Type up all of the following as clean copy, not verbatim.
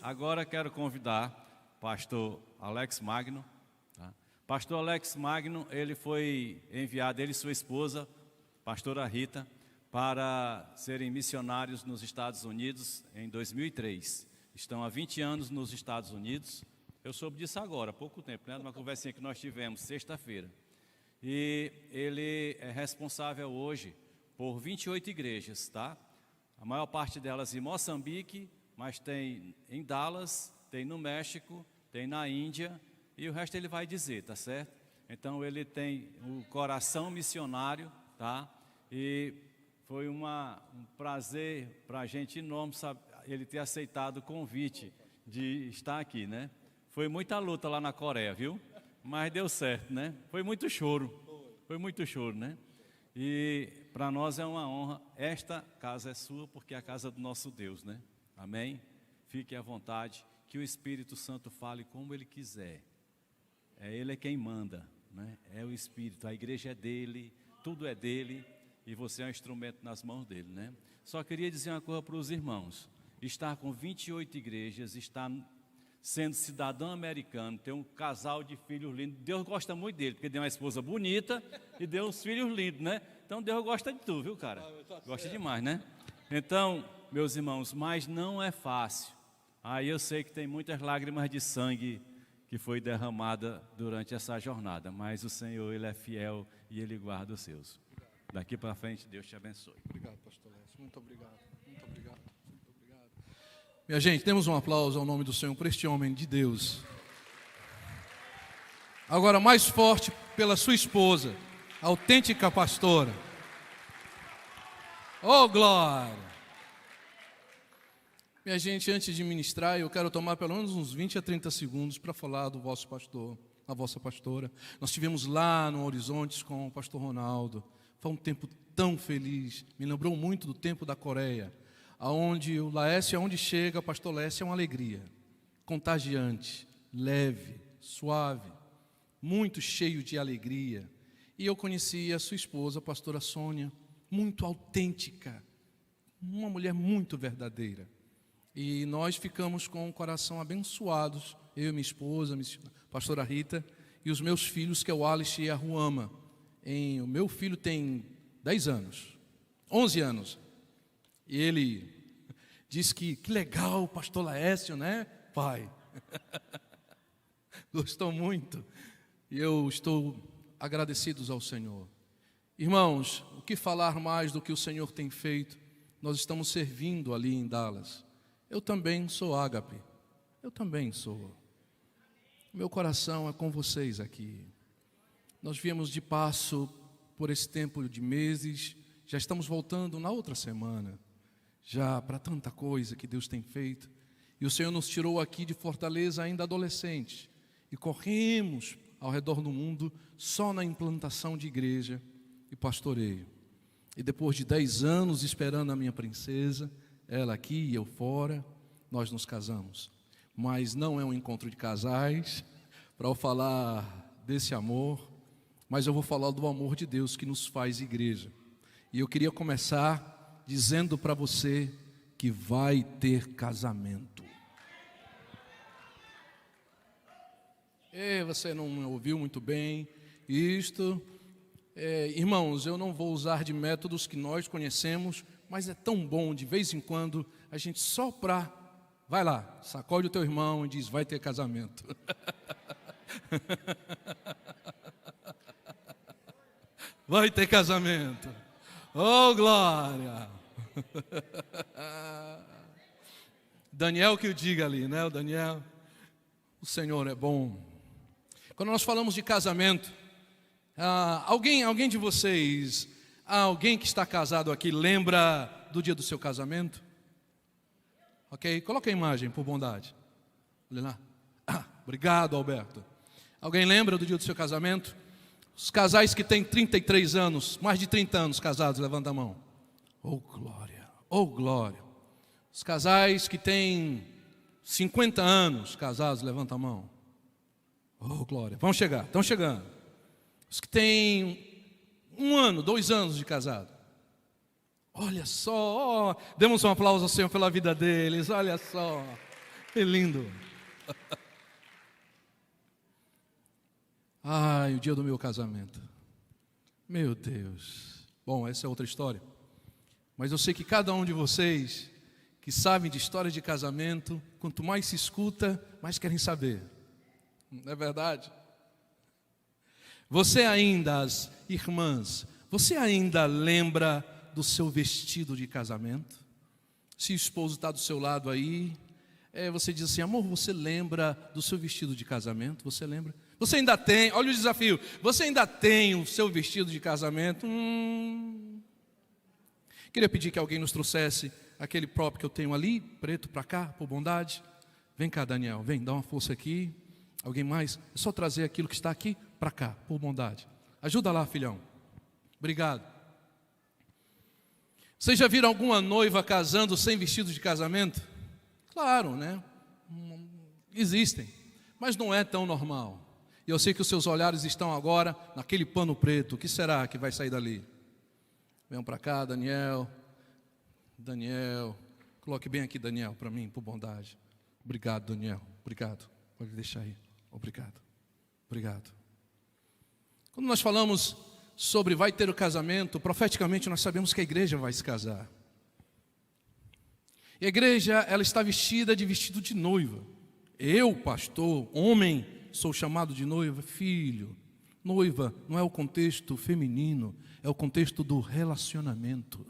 agora quero convidar o pastor Alex Magno. Tá? Pastor Alex Magno, ele foi enviado, ele e sua esposa, pastora Rita, para serem missionários nos Estados Unidos em 2003. Estão há 20 anos nos Estados Unidos. Eu soube disso agora, há pouco tempo, né? Numa conversinha que nós tivemos sexta-feira. E ele é responsável hoje por 28 igrejas, tá? A maior parte delas em Moçambique, mas tem em Dallas, tem no México, tem na Índia, e o resto ele vai dizer, tá certo? Então ele tem o coração missionário, tá? E foi um prazer para a gente enorme, sabe, ele ter aceitado o convite de estar aqui, né? Foi muita luta lá na Coreia, viu? Mas deu certo, né? Foi muito choro, né? E para nós é uma honra. Esta casa é sua porque é a casa do nosso Deus, né? Amém? Fique à vontade, que o Espírito Santo fale como Ele quiser. Ele é quem manda, né? É o Espírito, a igreja é dele, tudo é dele e você é um instrumento nas mãos dele, né? Só queria dizer uma coisa para os irmãos: estar com 28 igrejas, estar sendo cidadão americano, ter um casal de filhos lindos. Deus gosta muito dele, porque deu uma esposa bonita e deu uns filhos lindos, né? Então Deus gosta de tu, viu, cara? Gosta demais, né? Então, meus irmãos, mas não é fácil. Aí eu sei que tem muitas lágrimas de sangue que foi derramada durante essa jornada, mas o Senhor, Ele é fiel e Ele guarda os seus. Daqui para frente, Deus te abençoe. Obrigado, pastor Lécio. Muito obrigado. Muito obrigado. Muito obrigado. Minha gente, demos um aplauso ao nome do Senhor por este homem de Deus. Agora, mais forte pela sua esposa, autêntica pastora. Oh, glória! Minha gente, antes de ministrar, eu quero tomar pelo menos uns 20 a 30 segundos para falar do vosso pastor, a vossa pastora. Nós estivemos lá no Horizontes com o pastor Ronaldo. Foi um tempo tão feliz. Me lembrou muito do tempo da Coreia, aonde o Laércio, aonde chega, o pastor Laércio é uma alegria, contagiante, leve, suave, muito cheio de alegria. E eu conheci a sua esposa, a pastora Sônia, muito autêntica, uma mulher muito verdadeira. E nós ficamos com o coração abençoados, eu e minha esposa, a pastora Rita, e os meus filhos, que é o Alice e a Ruama. O meu filho tem 10 anos, 11 anos. E ele disse que legal o pastor Laércio, né, pai? Gostou muito. E eu estou agradecido ao Senhor. Irmãos, o que falar mais do que o Senhor tem feito? Nós estamos servindo ali em Dallas. Eu também sou ágape. Eu também sou. Meu coração é com vocês aqui. Nós viemos de passo por esse tempo de meses. Já estamos voltando na outra semana. Já para tanta coisa que Deus tem feito. E o Senhor nos tirou aqui de Fortaleza ainda adolescente. E corremos ao redor do mundo só na implantação de igreja e pastoreio. E depois de 10 anos esperando a minha princesa, ela aqui e eu fora, nós nos casamos. Mas não é um encontro de casais para eu falar desse amor, mas eu vou falar do amor de Deus que nos faz igreja. E eu queria começar dizendo para você que vai ter casamento. Você não ouviu muito bem isto. Irmãos, eu não vou usar de métodos que nós conhecemos, mas é tão bom de vez em quando a gente soprar. Vai lá, sacode o teu irmão e diz: vai ter casamento. Vai ter casamento. Oh, glória. Daniel que o diga ali, né? O Daniel. O Senhor é bom. Quando nós falamos de casamento, alguém de vocês, alguém que está casado aqui, lembra do dia do seu casamento? Ok? Coloca a imagem, por bondade. Olha lá. Obrigado, Alberto. Alguém lembra do dia do seu casamento? Os casais que têm 33 anos, mais de 30 anos casados, levanta a mão. Oh, glória. Oh, glória. Os casais que têm 50 anos casados, levanta a mão. Oh, glória. Vão chegar, estão chegando. Os que têm 1 ano, 2 anos de casado. Olha só, demos um aplauso ao Senhor pela vida deles, olha só. É lindo. Ai, o dia do meu casamento. Meu Deus. Bom, essa é outra história. Mas eu sei que cada um de vocês que sabem de história de casamento, quanto mais se escuta, mais querem saber. Não é verdade? Você ainda, as irmãs, você ainda lembra do seu vestido de casamento? Se o esposo está do seu lado aí, você diz assim: amor, você lembra do seu vestido de casamento? Você lembra? Você ainda tem, olha o desafio, você ainda tem o seu vestido de casamento? Queria pedir que alguém nos trouxesse aquele próprio que eu tenho ali, preto, para cá, por bondade. Vem cá, Daniel, vem, dá uma força aqui. Alguém mais? É só trazer aquilo que está aqui para cá, por bondade. Ajuda lá, filhão. Obrigado. Vocês já viram alguma noiva casando sem vestido de casamento? Claro, né? Existem, mas não é tão normal. E eu sei que os seus olhares estão agora naquele pano preto. O que será que vai sair dali? Venham para cá, Daniel. Daniel. Coloque bem aqui, Daniel, para mim, por bondade. Obrigado, Daniel. Obrigado. Pode deixar aí. Obrigado. Obrigado. Quando nós falamos sobre vai ter o casamento, profeticamente nós sabemos que a igreja vai se casar. E a igreja, ela está vestida de vestido de noiva. Eu, pastor, homem, sou chamado de noiva. Filho, noiva não é o contexto feminino, é o contexto do relacionamento.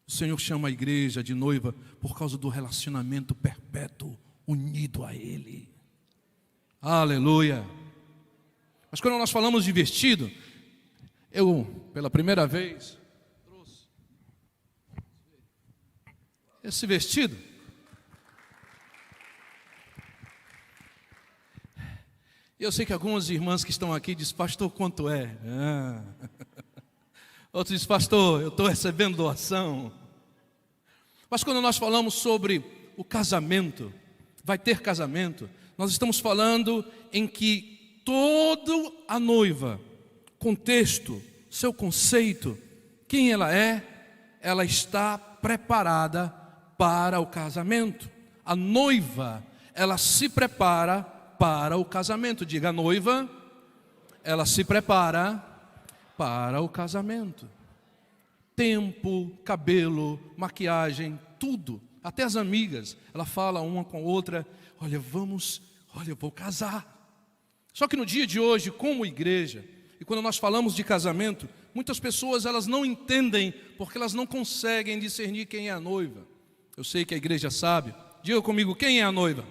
O Senhor chama a igreja de noiva por causa do relacionamento perpétuo, unido a Ele. Aleluia. Mas quando nós falamos de vestido, eu, pela primeira vez, trouxe esse vestido. E eu sei que algumas irmãs que estão aqui dizem: pastor, quanto é? Outros dizem: pastor, eu estou recebendo doação. Mas quando nós falamos sobre o casamento, vai ter casamento, nós estamos falando em que toda a noiva, contexto, seu conceito, quem ela está preparada para o casamento. A noiva, ela se prepara para o casamento. Diga: a noiva, ela se prepara para o casamento. Tempo, cabelo, maquiagem, tudo. Até as amigas, ela fala uma com a outra: olha, eu vou casar. Só que no dia de hoje, como igreja, e quando nós falamos de casamento, muitas pessoas elas não entendem, porque elas não conseguem discernir quem é a noiva. Eu sei que a igreja sabe. Diga comigo, quem é a noiva?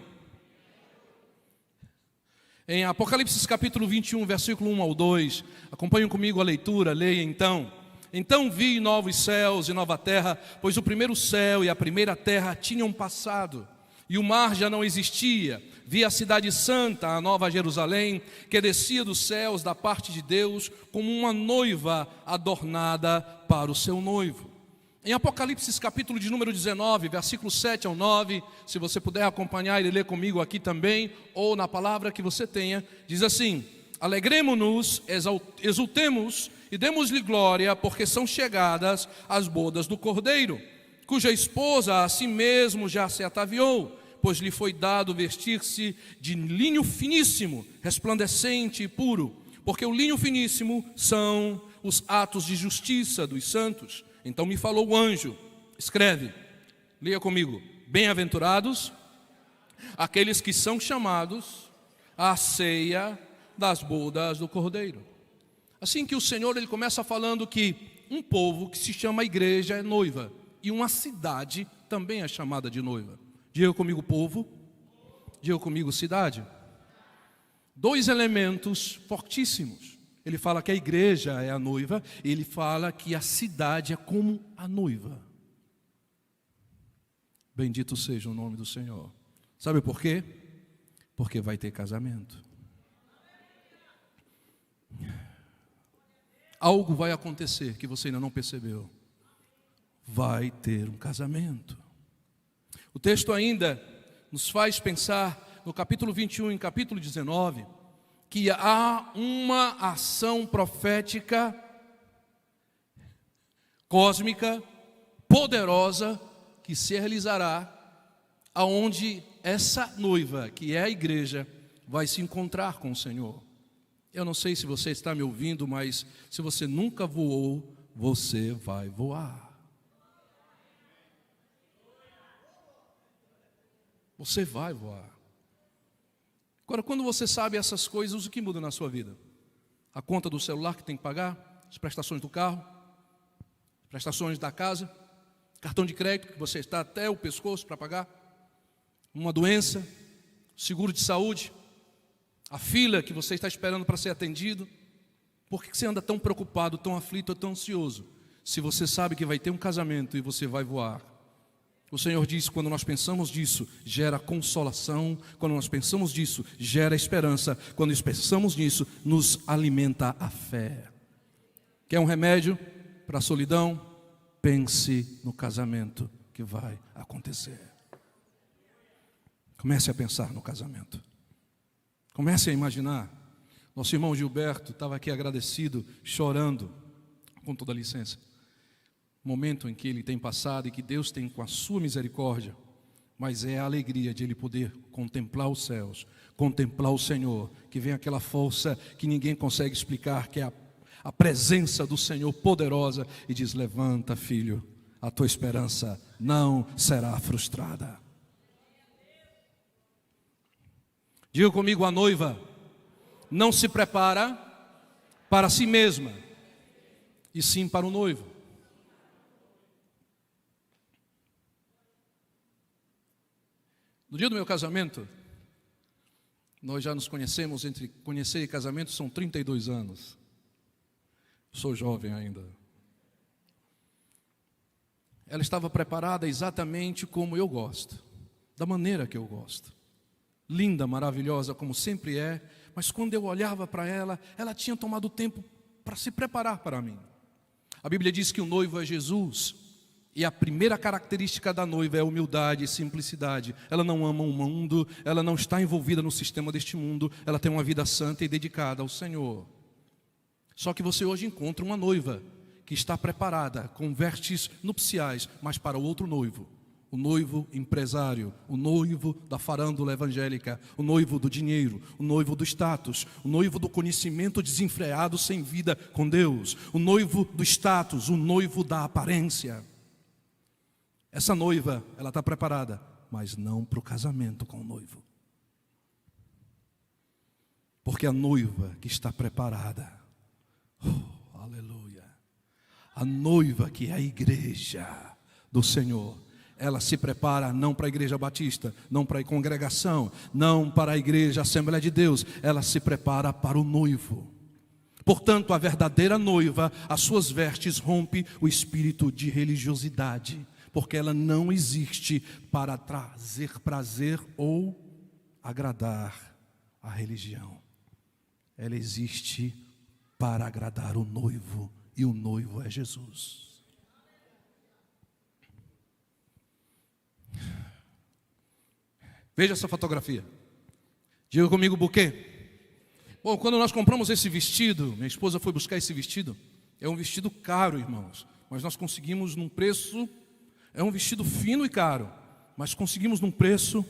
Em Apocalipse capítulo 21, versículo 1 ao 2, acompanhem comigo a leitura, leia então. Então vi novos céus e nova terra, pois o primeiro céu e a primeira terra tinham passado, e o mar já não existia. Vi a cidade santa, a nova Jerusalém, que descia dos céus da parte de Deus, como uma noiva adornada para o seu noivo. Em Apocalipse capítulo de número 19, versículo 7 ao 9, se você puder acompanhar e ler comigo aqui também, ou na palavra que você tenha, diz assim: alegremo-nos, exultemos e demos-lhe glória, porque são chegadas as bodas do Cordeiro, cuja esposa a si mesmo já se ataviou, pois lhe foi dado vestir-se de linho finíssimo, resplandecente e puro, porque o linho finíssimo são os atos de justiça dos santos. Então me falou o anjo, escreve, leia comigo: bem-aventurados aqueles que são chamados à ceia das bodas do Cordeiro. Assim que o Senhor ele começa falando que um povo que se chama igreja é noiva, e uma cidade também é chamada de noiva. Diga comigo, povo. Diga comigo, cidade. Dois elementos fortíssimos. Ele fala que a igreja é a noiva, e ele fala que a cidade é como a noiva. Bendito seja o nome do Senhor. Sabe por quê? Porque vai ter casamento. Algo vai acontecer que você ainda não percebeu. Vai ter um casamento. O texto ainda nos faz pensar no capítulo 21 e capítulo 19, que há uma ação profética, cósmica, poderosa, que se realizará, aonde essa noiva, que é a igreja, vai se encontrar com o Senhor. Eu não sei se você está me ouvindo, mas se você nunca voou, você vai voar. Você vai voar. Agora, quando você sabe essas coisas, o que muda na sua vida? A conta do celular que tem que pagar, as prestações do carro, prestações da casa, cartão de crédito que você está até o pescoço para pagar, uma doença, seguro de saúde, a fila que você está esperando para ser atendido. Por que você anda tão preocupado, tão aflito, tão ansioso? Se você sabe que vai ter um casamento e você vai voar. O Senhor diz, quando nós pensamos disso, gera consolação. Quando nós pensamos disso, gera esperança. Quando nós pensamos nisso, nos alimenta a fé. Quer um remédio para a solidão? Pense no casamento que vai acontecer. Comece a pensar no casamento. Comece a imaginar. Nosso irmão Gilberto estava aqui agradecido, chorando, com toda a licença. Momento em que ele tem passado e que Deus tem com a sua misericórdia, mas é a alegria de ele poder contemplar os céus, contemplar o Senhor, que vem aquela força que ninguém consegue explicar, que é a presença do Senhor poderosa, e diz: levanta, filho, a tua esperança não será frustrada. Diga comigo: a noiva não se prepara para si mesma, e sim para o noivo. No dia do meu casamento, nós já nos conhecemos, entre conhecer e casamento são 32 anos. Sou jovem ainda. Ela estava preparada exatamente como eu gosto, da maneira que eu gosto. Linda, maravilhosa, como sempre é, mas quando eu olhava para ela, ela tinha tomado tempo para se preparar para mim. A Bíblia diz que o noivo é Jesus. E a primeira característica da noiva é humildade e simplicidade. Ela não ama o mundo, ela não está envolvida no sistema deste mundo, ela tem uma vida santa e dedicada ao Senhor. Só que você hoje encontra uma noiva que está preparada com vestes nupciais, mas para o outro noivo. O noivo empresário, o noivo da farândula evangélica, o noivo do dinheiro, o noivo do status, o noivo do conhecimento desenfreado sem vida com Deus, o noivo do status, o noivo da aparência. Essa noiva, ela está preparada, mas não para o casamento com o noivo. Porque a noiva que está preparada, aleluia, a noiva que é a igreja do Senhor, ela se prepara não para a igreja batista, não para a congregação, não para a igreja Assembleia de Deus, ela se prepara para o noivo. Portanto, a verdadeira noiva, as suas vestes rompe o espírito de religiosidade, porque ela não existe para trazer prazer ou agradar a religião. Ela existe para agradar o noivo, e o noivo é Jesus. Veja essa fotografia. Diga comigo: buquê. Bom, quando nós compramos esse vestido, minha esposa foi buscar esse vestido. É um vestido caro, irmãos, mas nós conseguimos num preço. É um vestido fino e caro, mas conseguimos num preço.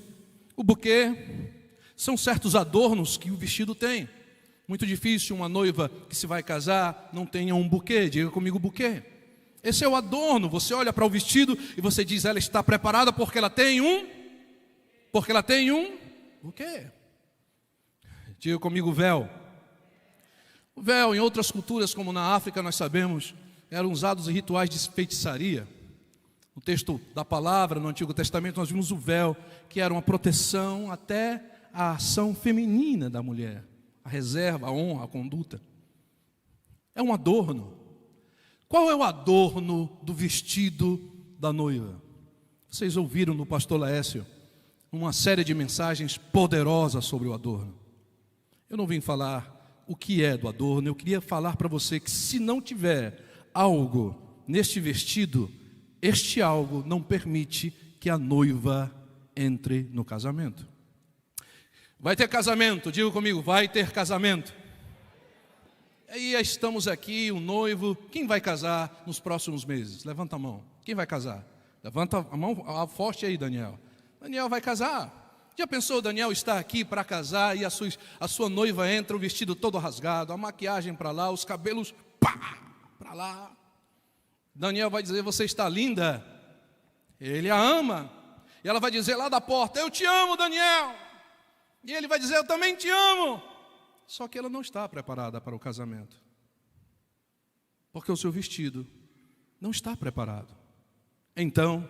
O buquê são certos adornos que o vestido tem. Muito difícil uma noiva que se vai casar não tenha um buquê. Diga comigo: buquê. Esse é o adorno. Você olha para o vestido e você diz: ela está preparada porque ela tem um buquê. Diga comigo: véu. O véu, em outras culturas, como na África, nós sabemos, eram usados em rituais de feitiçaria. No texto da palavra, no Antigo Testamento, nós vimos o véu, que era uma proteção até a ação feminina da mulher, a reserva, a honra, a conduta. É um adorno. Qual é o adorno do vestido da noiva? Vocês ouviram no pastor Laércio uma série de mensagens poderosas sobre o adorno. Eu não vim falar o que é do adorno, eu queria falar para você que se não tiver algo neste vestido, este algo não permite que a noiva entre no casamento. Vai ter casamento, diga comigo: vai ter casamento. Aí estamos aqui, o noivo. Quem vai casar nos próximos meses? Levanta a mão. Quem vai casar? Levanta a mão forte aí, Daniel. Daniel vai casar. Já pensou, Daniel está aqui para casar e a sua noiva entra, o vestido todo rasgado, a maquiagem para lá, os cabelos para lá. Daniel vai dizer, você está linda. Ele a ama. E ela vai dizer lá da porta, eu te amo, Daniel. E ele vai dizer, eu também te amo. Só que ela não está preparada para o casamento. Porque o seu vestido não está preparado. Então,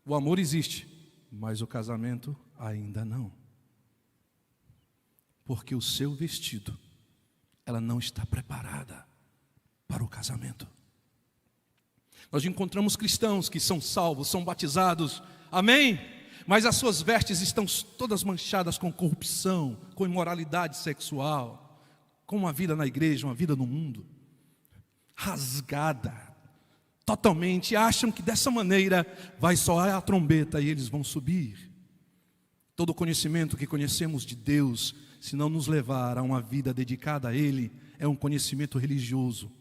o amor existe, mas o casamento ainda não. Porque o seu vestido, ela não está preparada para o casamento. Nós encontramos cristãos que são salvos, são batizados, amém? Mas as suas vestes estão todas manchadas com corrupção, com imoralidade sexual, com uma vida na igreja, uma vida no mundo, rasgada, totalmente, acham que dessa maneira vai soar a trombeta e eles vão subir. Todo o conhecimento que conhecemos de Deus, se não nos levar a uma vida dedicada a Ele, é um conhecimento religioso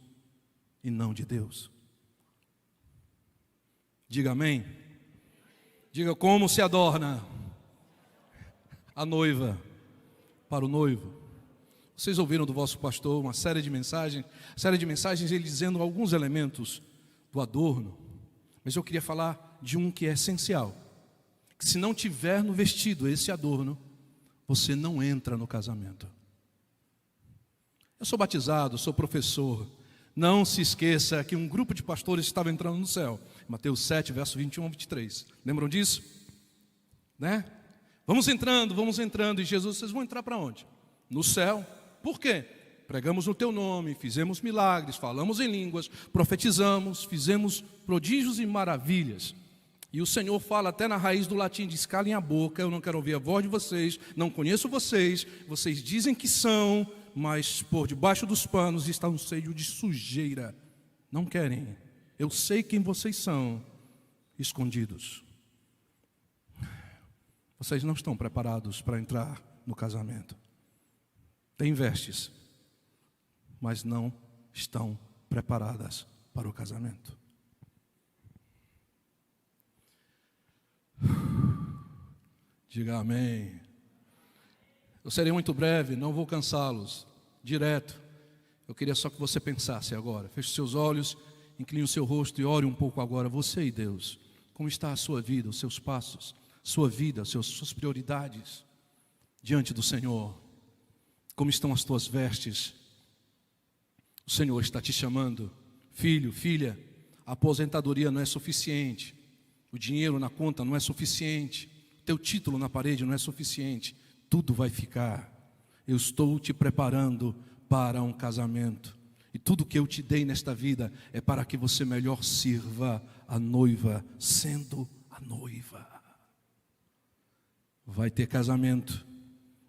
e não de Deus. Diga amém. Diga como se adorna a noiva para o noivo. Vocês ouviram do vosso pastor uma série de mensagens, ele dizendo alguns elementos do adorno, mas eu queria falar de um que é essencial, que se não tiver no vestido esse adorno, você não entra no casamento. Eu sou batizado, sou professor. Não se esqueça que um grupo de pastores estava entrando no céu. Mateus 7, verso 21 a 23. Lembram disso? Né? Vamos entrando. E Jesus, vocês vão entrar para onde? No céu. Por quê? Pregamos no teu nome, fizemos milagres, falamos em línguas, profetizamos, fizemos prodígios e maravilhas. E o Senhor fala até na raiz do latim, diz, calem a boca, eu não quero ouvir a voz de vocês, não conheço vocês, vocês dizem que são, mas por debaixo dos panos está um cheio de sujeira. Não querem. Eu sei quem vocês são, escondidos. Vocês não estão preparados para entrar no casamento. Têm vestes, mas não estão preparadas para o casamento. Diga amém. Eu serei muito breve, não vou cansá-los. Direto. Eu queria só que você pensasse agora. Feche seus olhos, incline o seu rosto e ore um pouco agora. Você e Deus. Como está a sua vida, os seus passos, sua vida, suas prioridades diante do Senhor? Como estão as tuas vestes? O Senhor está te chamando. Filho, filha, a aposentadoria não é suficiente. O dinheiro na conta não é suficiente. Teu título na parede não é suficiente. Tudo vai ficar. Eu estou te preparando para um casamento. E tudo que eu te dei nesta vida é para que você melhor sirva a noiva, sendo a noiva. Vai ter casamento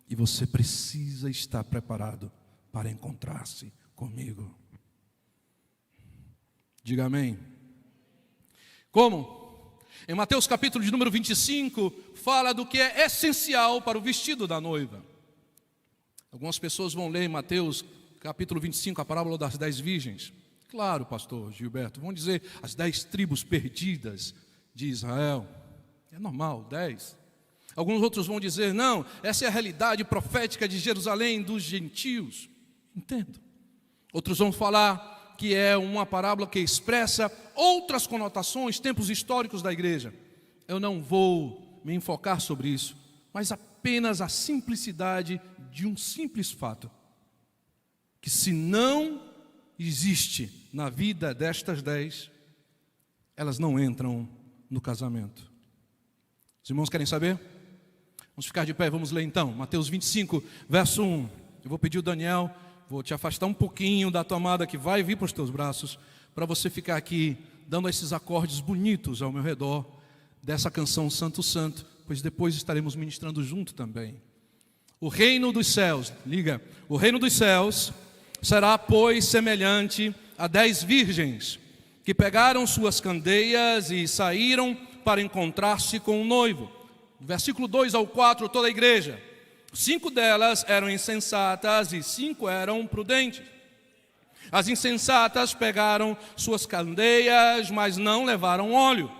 e você precisa estar preparado para encontrar-se comigo. Diga amém. Como? Em Mateus capítulo de número 25, fala do que é essencial para o vestido da noiva. Algumas pessoas vão ler em Mateus capítulo 25, a parábola das 10 virgens. Claro, pastor Gilberto, vão dizer as 10 tribos perdidas de Israel. É normal, 10. Alguns outros vão dizer, não, essa é a realidade profética de Jerusalém, dos gentios. Entendo. Outros vão falar que é uma parábola que expressa outras conotações, tempos históricos da igreja. Eu não vou me enfocar sobre isso, mas apenas a simplicidade de um simples fato. Que se não existe na vida destas 10, elas não entram no casamento. Os irmãos querem saber? Vamos ficar de pé, vamos ler então. Mateus 25, verso 1. Eu vou pedir o Daniel, vou te afastar um pouquinho da tomada que vai vir para os teus braços, para você ficar aqui dando esses acordes bonitos ao meu redor, dessa canção Santo Santo, pois depois estaremos ministrando junto também. O reino dos céus, liga, o reino dos céus será, pois, semelhante a 10 virgens, que pegaram suas candeias e saíram para encontrar-se com o noivo. Versículo 2 ao 4, toda a igreja. 5 delas eram insensatas e 5 eram prudentes. As insensatas pegaram suas candeias, mas não levaram óleo.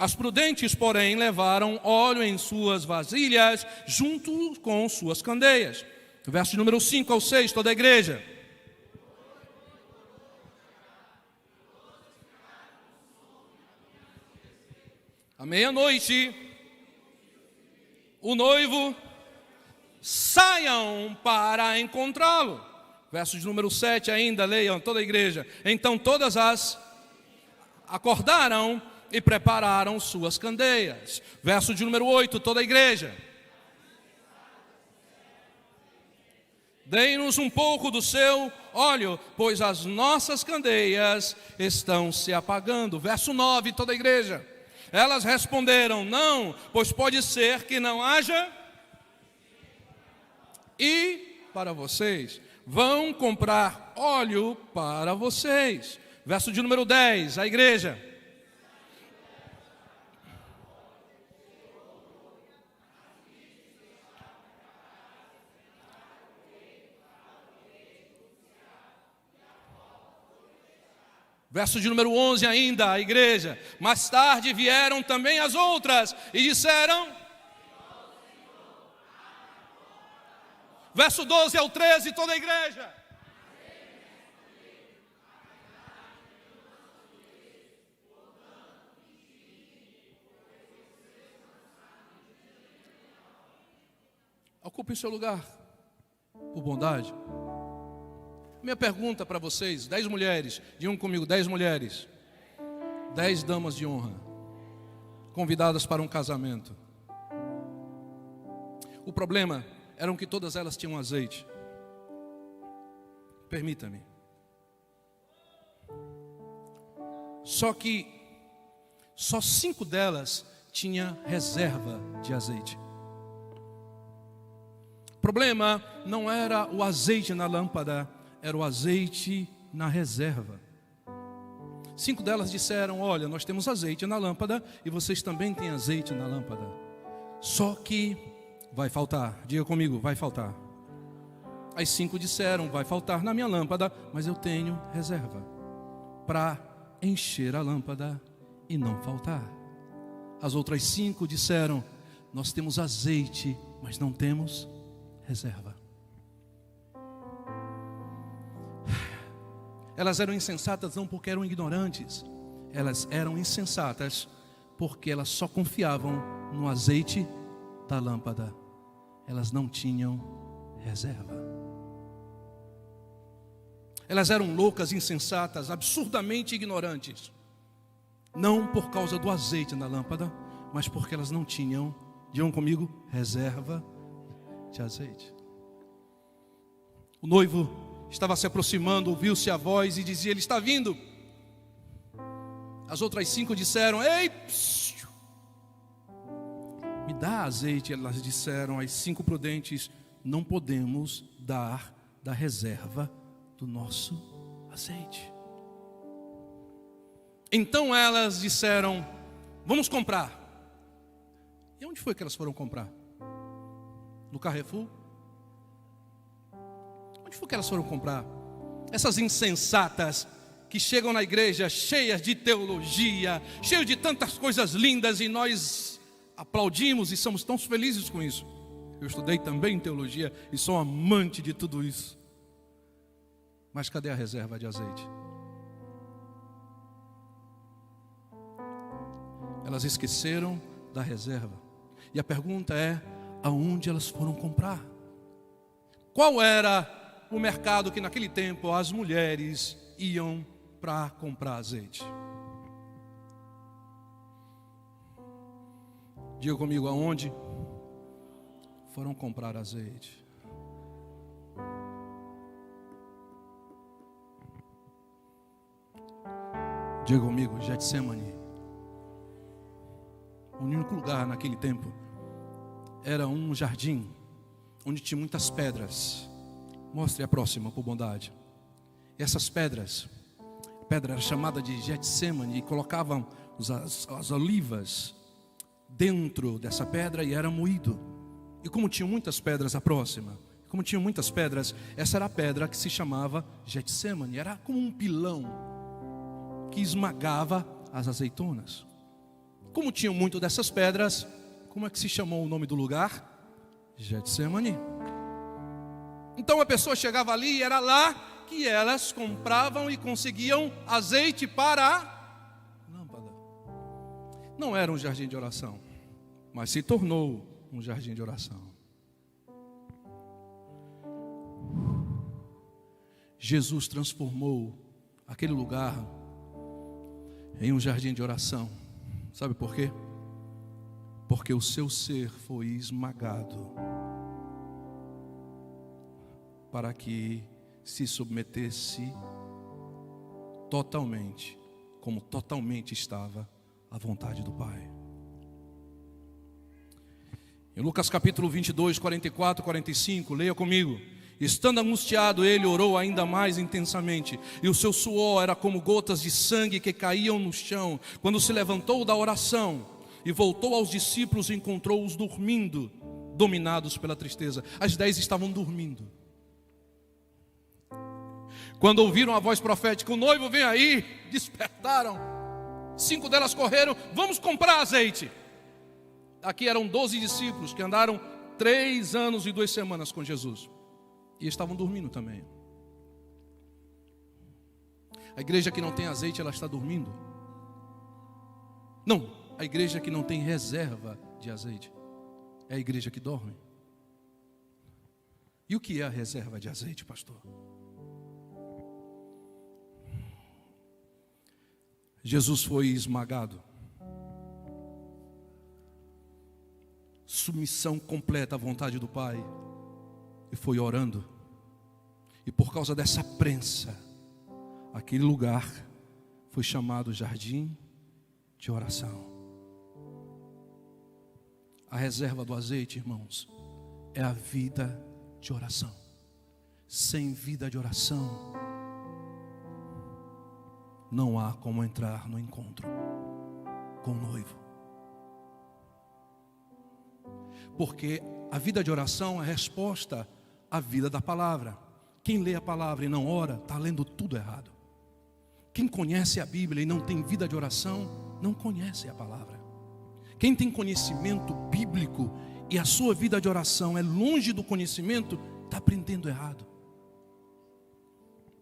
As prudentes, porém, levaram óleo em suas vasilhas, junto com suas candeias. Verso de número 5 ao 6, toda a igreja. À meia-noite, o noivo saiam para encontrá-lo. Verso de número 7 ainda, leiam toda a igreja. Então todas as acordaram e prepararam suas candeias. Verso de número 8, toda a igreja. Dei-nos um pouco do seu óleo, pois as nossas candeias estão se apagando. Verso 9, toda a igreja. Elas responderam: não, pois pode ser que não haja. E para vocês, vão comprar óleo para vocês. Verso de número 10, a igreja. Verso de número 11 ainda, a igreja. Mais tarde vieram também as outras e disseram. Verso 12 ao 13, toda a igreja. Ocupe o seu lugar, por bondade. Minha pergunta para vocês, 10 mulheres, digam comigo, 10 mulheres, 10 damas de honra, convidadas para um casamento. O problema era que todas elas tinham azeite. Permita-me. Só que, só 5 delas tinham reserva de azeite. O problema não era o azeite na lâmpada, era o azeite na reserva. 5 delas disseram: olha, nós temos azeite na lâmpada e vocês também têm azeite na lâmpada. Só que vai faltar, diga comigo, vai faltar. As 5 disseram: vai faltar na minha lâmpada, mas eu tenho reserva para encher a lâmpada e não faltar. As outras 5 disseram: nós temos azeite, mas não temos reserva. Elas eram insensatas não porque eram ignorantes. Elas eram insensatas porque elas só confiavam no azeite da lâmpada. Elas não tinham reserva. Elas eram loucas, insensatas, absurdamente ignorantes. Não por causa do azeite na lâmpada, mas porque elas não tinham, digam comigo, reserva de azeite. O noivo estava se aproximando, ouviu-se a voz e dizia: ele está vindo. As outras 5 disseram: ei, psiu, me dá azeite. Elas disseram, as 5 prudentes: não podemos dar da reserva do nosso azeite. Então elas disseram: vamos comprar. E onde foi que elas foram comprar? No Carrefour? Onde foi que elas foram comprar? Essas insensatas que chegam na igreja cheias de teologia, cheias de tantas coisas lindas, e nós aplaudimos e somos tão felizes com isso. Eu estudei também teologia e sou amante de tudo isso. Mas cadê a reserva de azeite? Elas esqueceram da reserva. E a pergunta é: aonde elas foram comprar? Qual era o mercado que naquele tempo as mulheres iam para comprar azeite? Diga comigo, aonde foram comprar azeite? Diga comigo, Getsemane. O único lugar naquele tempo era um jardim onde tinha muitas pedras. Mostre a próxima, por bondade. Essas pedras, a pedra era chamada de Getsemane, e colocavam as olivas dentro dessa pedra e era moído. E como tinha muitas pedras a próxima, como tinha muitas pedras, essa era a pedra que se chamava Getsemane. Era como um pilão que esmagava as azeitonas. Como tinham muito dessas pedras, como é que se chamou o nome do lugar? Getsemane. Então a pessoa chegava ali e era lá que elas compravam e conseguiam azeite para a lâmpada. Não era um jardim de oração, mas se tornou um jardim de oração. Jesus transformou aquele lugar em um jardim de oração. Sabe por quê? Porque o seu ser foi esmagado para que se submetesse totalmente, como totalmente estava à vontade do Pai. Em Lucas capítulo 22, 44, 45, leia comigo. Estando angustiado, ele orou ainda mais intensamente, e o seu suor era como gotas de sangue que caíam no chão. Quando se levantou da oração e voltou aos discípulos, encontrou-os dormindo, dominados pela tristeza. As 10 estavam dormindo. Quando ouviram a voz profética, o noivo vem aí, despertaram. 5 delas correram, vamos comprar azeite. Aqui eram 12 discípulos que andaram 3 anos e 2 semanas com Jesus. E estavam dormindo também. A igreja que não tem azeite, ela está dormindo? Não, a igreja que não tem reserva de azeite é a igreja que dorme. E o que é a reserva de azeite, pastor? Jesus foi esmagado. Submissão completa à vontade do Pai. E foi orando. E por causa dessa prensa, aquele lugar foi chamado jardim de oração. A reserva do azeite, irmãos, é a vida de oração. Sem vida de oração, não há como entrar no encontro com o noivo. Porque a vida de oração é resposta à vida da palavra. Quem lê a palavra e não ora, está lendo tudo errado. Quem conhece a Bíblia e não tem vida de oração, não conhece a palavra. Quem tem conhecimento bíblico e a sua vida de oração é longe do conhecimento, está aprendendo errado.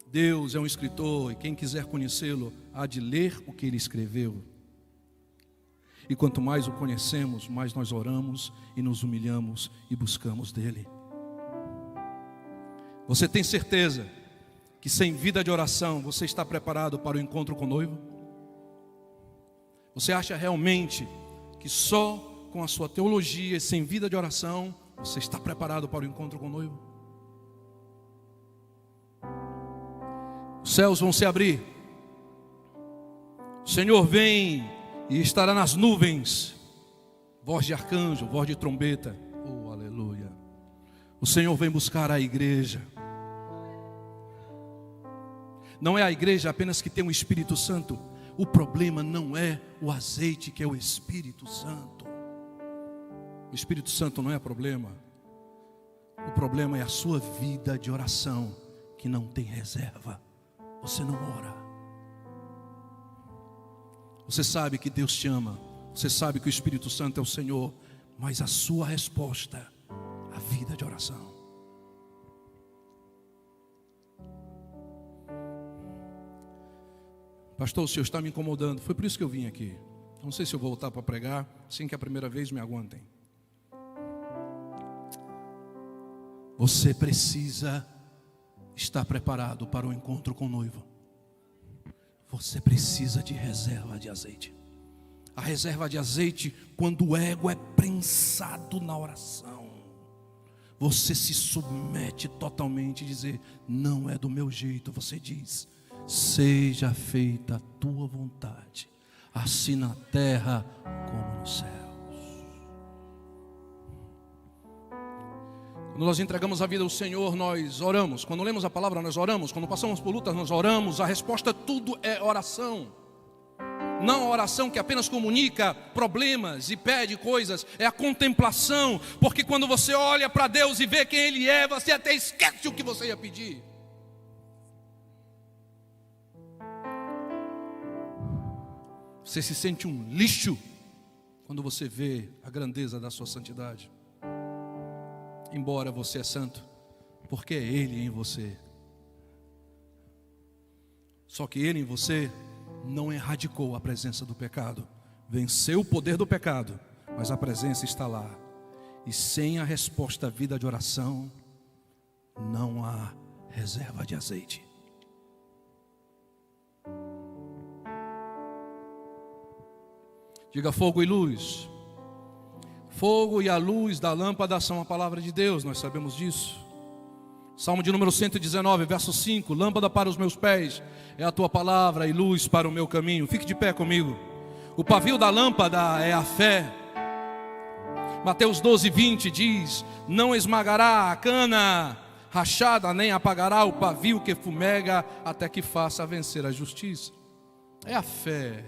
Deus é um escritor e quem quiser conhecê-lo há de ler o que ele escreveu. E quanto mais o conhecemos, mais nós oramos e nos humilhamos e buscamos dele. Você tem certeza que sem vida de oração você está preparado para o encontro com o noivo? Você acha realmente que só com a sua teologia e sem vida de oração você está preparado para o encontro com o noivo? Os céus vão se abrir. O Senhor vem e estará nas nuvens. Voz de arcanjo, voz de trombeta. Oh, aleluia. O Senhor vem buscar a igreja. Não é a igreja apenas que tem o Espírito Santo. O problema não é o azeite, que é o Espírito Santo. O Espírito Santo não é problema. O problema é a sua vida de oração, que não tem reserva. Você não ora. Você sabe que Deus te ama. Você sabe que o Espírito Santo é o Senhor. Mas a sua resposta, a vida de oração. Pastor, o senhor está me incomodando. Foi por isso que eu vim aqui. Não sei se eu vou voltar para pregar. Assim que a primeira vez, me aguantem. Você precisa estar preparado para o encontro com o noivo. Você precisa de reserva de azeite. A reserva de azeite, quando o ego é prensado na oração, você se submete totalmente e dizer, não é do meu jeito. Você diz, seja feita a tua vontade, assim na terra como nos céus. Quando nós entregamos a vida ao Senhor, nós oramos. Quando lemos a palavra, nós oramos. Quando passamos por lutas, nós oramos. A resposta, tudo é oração. Não a oração que apenas comunica problemas e pede coisas. É a contemplação. Porque quando você olha para Deus e vê quem Ele é, você até esquece o que você ia pedir. Você se sente um lixo quando você vê a grandeza da sua santidade. Embora você é santo, porque é Ele em você. Só que Ele em você não erradicou a presença do pecado, venceu o poder do pecado, mas a presença está lá. E sem a resposta à vida de oração, não há reserva de azeite. Diga: fogo e luz. Fogo e a luz da lâmpada são a palavra de Deus, nós sabemos disso. Salmo de número 119, verso 5: lâmpada para os meus pés é a tua palavra e luz para o meu caminho. Fique de pé comigo. O pavio da lâmpada é a fé. Mateus 12, 20 diz: não esmagará a cana rachada, nem apagará o pavio que fumega, até que faça vencer a justiça. É a fé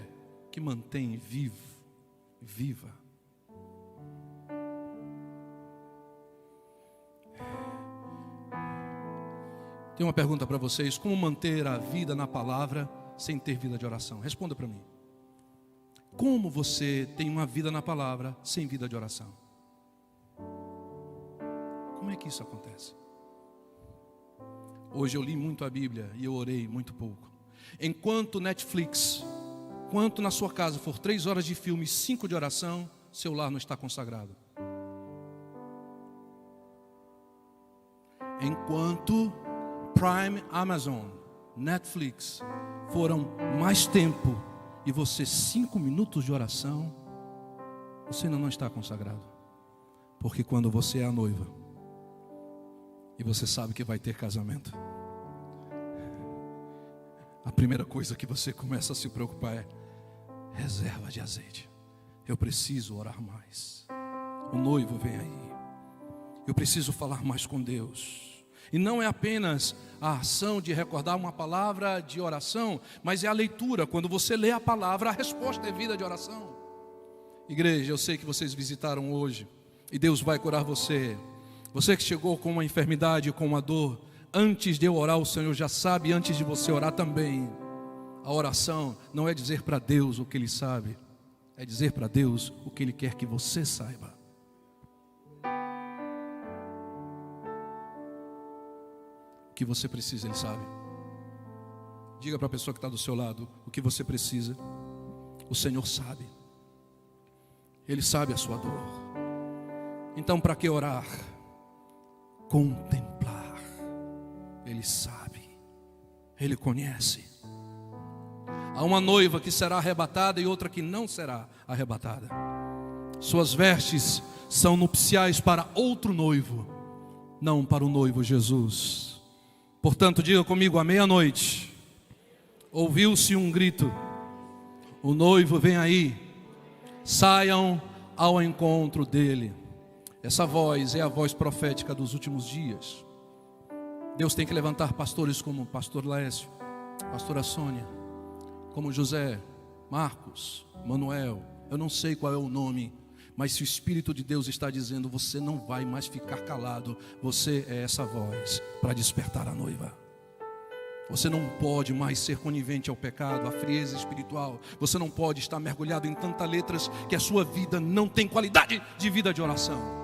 que mantém viva. Tenho uma pergunta para vocês: como manter a vida na palavra sem ter vida de oração? Responda para mim. Como você tem uma vida na palavra sem vida de oração? Como é que isso acontece? Hoje eu li muito a Bíblia e eu orei muito pouco. Enquanto Netflix, enquanto na sua casa for 3 horas de filme e 5 de oração, seu lar não está consagrado. Enquanto Prime, Amazon, Netflix foram mais tempo e você 5 minutos de oração, você ainda não está consagrado. Porque quando você é a noiva e você sabe que vai ter casamento, a primeira coisa que você começa a se preocupar é reserva de azeite. Eu preciso orar mais. O noivo vem aí. Eu preciso falar mais com Deus. E não é apenas a ação de recordar uma palavra de oração, mas é a leitura. Quando você lê a palavra, a resposta é vida de oração. Igreja, eu sei que vocês visitaram hoje e Deus vai curar você. Você que chegou com uma enfermidade, com uma dor, antes de eu orar, o Senhor já sabe, antes de você orar também. A oração não é dizer para Deus o que Ele sabe, é dizer para Deus o que Ele quer que você saiba. O que você precisa, Ele sabe. Diga para a pessoa que está do seu lado o que você precisa. O Senhor sabe. Ele sabe a sua dor. Então, para que orar? Contemplar. Ele sabe. Ele conhece. Há uma noiva que será arrebatada e outra que não será arrebatada. Suas vestes são nupciais para outro noivo, não para o noivo Jesus. Portanto, diga comigo: à meia-noite ouviu-se um grito: o noivo vem aí, saiam ao encontro dele. Essa voz é a voz profética dos últimos dias. Deus tem que levantar pastores como o pastor Lécio, pastora Sônia, como José, Marcos, Manuel. Eu não sei qual é o nome, mas se o Espírito de Deus está dizendo, você não vai mais ficar calado. Você é essa voz para despertar a noiva. Você não pode mais ser conivente ao pecado, à frieza espiritual. Você não pode estar mergulhado em tantas letras que a sua vida não tem qualidade de vida de oração.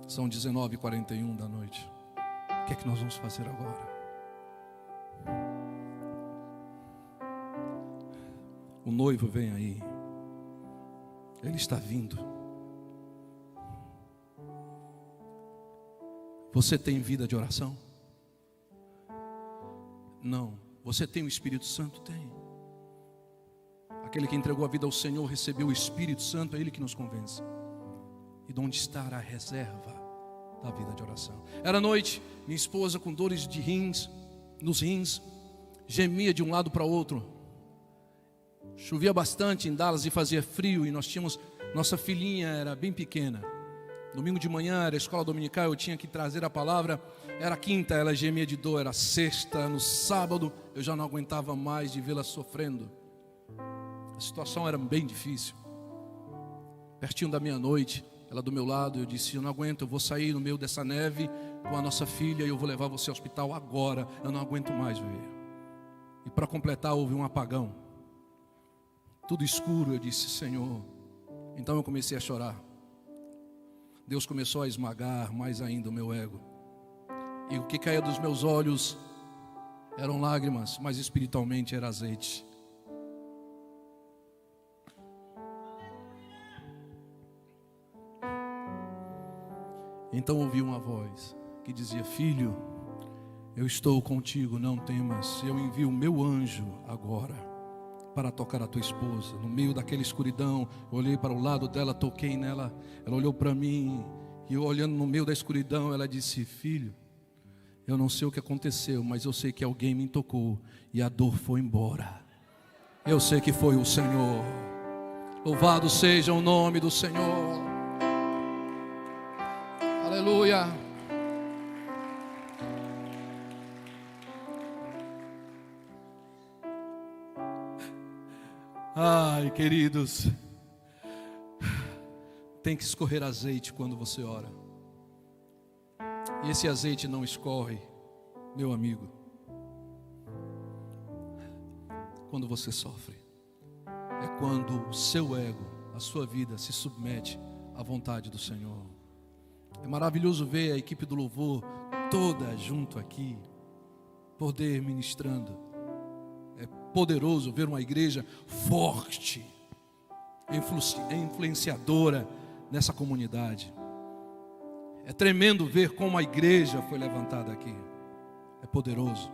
São 19h41 da noite. O que é que nós vamos fazer agora? O noivo vem aí. Ele está vindo. Você tem vida de oração? Não. Você tem o Espírito Santo? Tem. Aquele que entregou a vida ao Senhor recebeu o Espírito Santo, é Ele que nos convence. E de onde está a reserva da vida de oração? Era noite, minha esposa com dores de rins, nos rins, gemia de um lado para o outro. Chovia bastante em Dallas e fazia frio, e nós tínhamos, nossa filhinha era bem pequena. Domingo de manhã era escola dominical, eu tinha que trazer a palavra. Era quinta, ela gemia de dor. Era sexta, no sábado eu já não aguentava mais de vê-la sofrendo. A situação era bem difícil. Pertinho da meia-noite, ela do meu lado. Eu disse: eu não aguento, eu vou sair no meio dessa neve com a nossa filha e eu vou levar você ao hospital agora, eu não aguento mais ver. E para completar, houve um apagão, tudo escuro. Eu disse: Senhor. Então eu comecei a chorar. Deus começou a esmagar mais ainda o meu ego, e o que caía dos meus olhos eram lágrimas, mas espiritualmente era azeite. Então ouvi uma voz que dizia: filho, eu estou contigo, não temas, eu envio o meu anjo agora para tocar a tua esposa. No meio daquela escuridão, eu olhei para o lado dela, toquei nela, ela olhou para mim, e eu olhando no meio da escuridão, ela disse: filho, eu não sei o que aconteceu, mas eu sei que alguém me tocou e a dor foi embora. Eu sei que foi o Senhor. Louvado seja o nome do Senhor. Aleluia. Ai, queridos, tem que escorrer azeite quando você ora. E esse azeite não escorre, meu amigo, quando você sofre. É quando o seu ego, a sua vida se submete à vontade do Senhor. É maravilhoso ver a equipe do louvor toda junto aqui, poder ministrando. É poderoso ver uma igreja forte, influenciadora nessa comunidade. É tremendo ver como a igreja foi levantada aqui. É poderoso.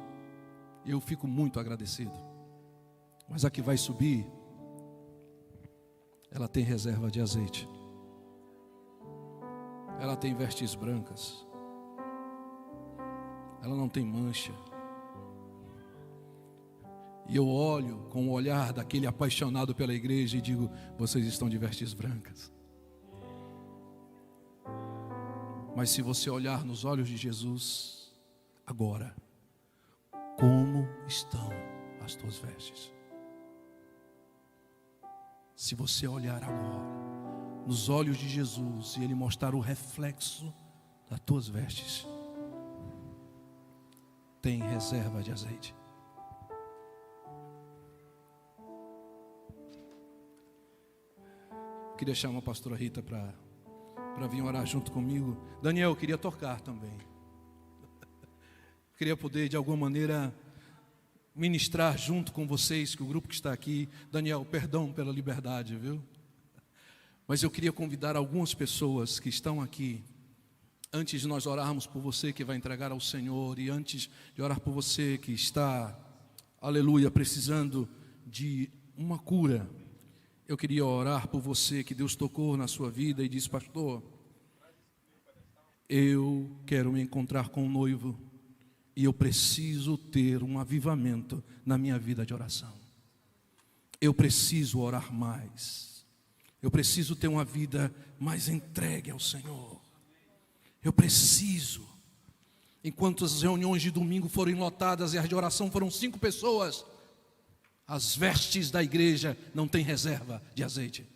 Eu fico muito agradecido. Mas a que vai subir, ela tem reserva de azeite. Ela tem vestes brancas. Ela não tem mancha. E eu olho com o olhar daquele apaixonado pela igreja e digo: vocês estão de vestes brancas. Mas se você olhar nos olhos de Jesus agora, como estão as tuas vestes? Se você olhar agora nos olhos de Jesus e Ele mostrar o reflexo das tuas vestes, tem reserva de azeite. Queria chamar a pastora Rita para vir orar junto comigo. Daniel, eu queria tocar também. Queria poder de alguma maneira ministrar junto com vocês, que o grupo que está aqui. Daniel, perdão pela liberdade, viu? Mas eu queria convidar algumas pessoas que estão aqui, antes de nós orarmos por você que vai entregar ao Senhor, e antes de orar por você que está, aleluia, precisando de uma cura, eu queria orar por você que Deus tocou na sua vida e disse: pastor, eu quero me encontrar com o noivo e eu preciso ter um avivamento na minha vida de oração. Eu preciso orar mais. Eu preciso ter uma vida mais entregue ao Senhor. Eu preciso. Enquanto as reuniões de domingo foram lotadas e as de oração foram 5 pessoas, as vestes da igreja não têm reserva de azeite.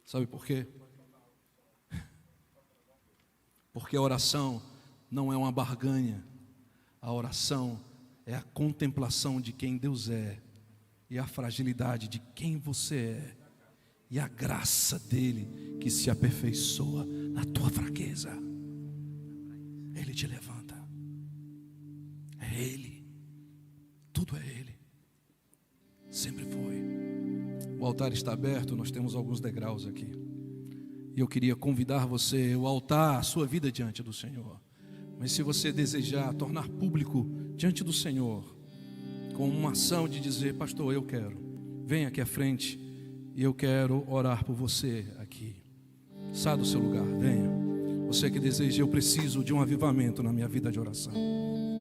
Sabe por quê? Porque a oração não é uma barganha. A oração é a contemplação de quem Deus é, e a fragilidade de quem você é, e a graça dele que se aperfeiçoa na tua fraqueza. Ele te levanta. É Ele. Tudo é Ele. Sempre foi. O altar está aberto, nós temos alguns degraus aqui. E eu queria convidar você, o altar, a sua vida diante do Senhor. Mas se você desejar tornar público diante do Senhor, com uma ação de dizer: pastor, eu quero, venha aqui à frente e eu quero orar por você aqui. Saia do seu lugar, venha. Você que deseja: eu preciso de um avivamento na minha vida de oração.